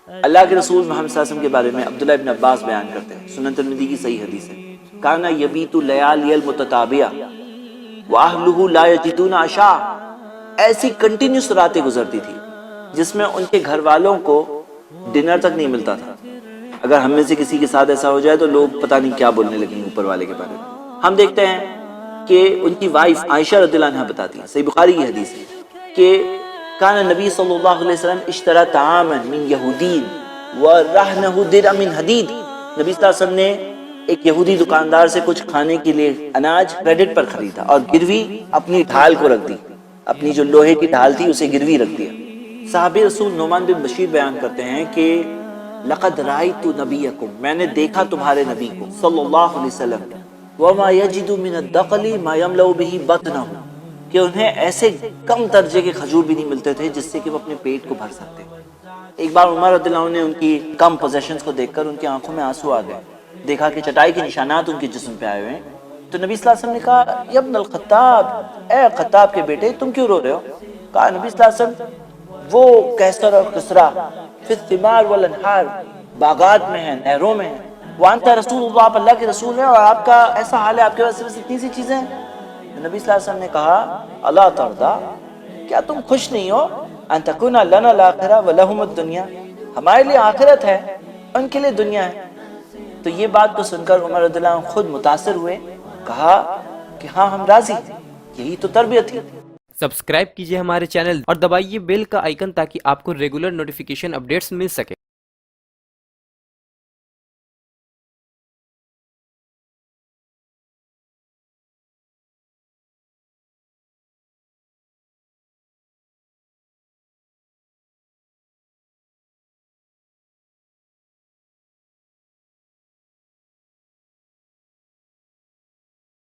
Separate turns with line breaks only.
اللہ کے رسول محمد صلی اللہ علیہ وسلم کے بارے میں عبداللہ ابن عباس بیان کرتے ہیں، سنن ترمذی کی صحیح حدیث ہے، کانا یبیت لیالی المتتابعہ واہلہ لا یجدون عشاء، ایسی کنٹینیوس راتیں گزرتی تھی جس میں ان کے گھر والوں کو ڈنر تک نہیں ملتا تھا۔ اگر ہم میں سے کسی کے ساتھ ایسا ہو جائے تو لوگ پتہ نہیں کیا بولنے لگیں اوپر والے کے بارے میں۔ ہم دیکھتے ہیں کہ ان کی وائف عائشہ رضی اللہ عنہا بتاتی ہے، صحیح بخاری کی حدیث ہے، کہ کان نبی صلی اللہ علیہ وسلم اشترى طعاما من یہودی ورہنہ درع من حدید، نبی صلی اللہ علیہ وسلم نے ایک یہودی دکاندار سے کچھ کھانے کے لیے اناج کریڈٹ پر خریدا اور گروی اپنی ڈھال کو رکھ دی، اپنی جو لوہے کی ڈھال تھی اسے گروی رکھ دیا۔ صحابی رسول نعمان بن بشیر بیان کرتے ہیں کہ لقد رأیت نبیکم، میں نے دیکھا تمہارے نبی کو صلی اللہ علیہ وسلم، وما یجد من الدقل ما یملأ به بطنہ، کہ انہیں ایسے کم درجے کے کھجور بھی نہیں ملتے تھے جس سے کہ وہ اپنے پیٹ کو بھر سکتے۔ ایک بار عمر رضی اللہ عنہ نے ان کی کم پوزیشنز کو دیکھ کر ان کی آنکھوں میں آنسو آ گئے، دیکھا کہ چٹائی کے نشانات ان کے جسم پہ آئے ہوئے ہیں، تو نبی صلی اللہ علیہ وسلم نے کہا یا ابن الخطاب، اے خطاب کے بیٹے تم کیوں رو رہے ہو؟ کہا نبی صلی اللہ علیہ وسلم وہ کیسر اور کسرا فی الثمار والانہار، باغات میں ہیں، نہروں میں ہیں، وانت رسول اللہ، آپ اللہ کے رسول ہیں اور آپ کا ایسا حال ہے، آپ کے پاس صرف اتنی سی چیزیں ہیں۔ نبی صلی اللہ علیہ وسلم نے کہا الا ترضیٰ، کیا تم خوش نہیں ہو ان تکون لنا الاخرہ ولہم الدنیا، ہمارے لیے آخرت ہے ان کے لیے دنیا ہے۔ تو یہ بات کو سن کر عمر رضی اللہ عنہ خود متاثر ہوئے، کہا کہ ہاں ہم راضی، یہی تو تربیت تھی۔
سبسکرائب کیجئے ہمارے چینل اور دبائیے بیل کا آئیکن تاکہ آپ کو ریگولر نوٹیفیکیشن اپڈیٹس مل سکے۔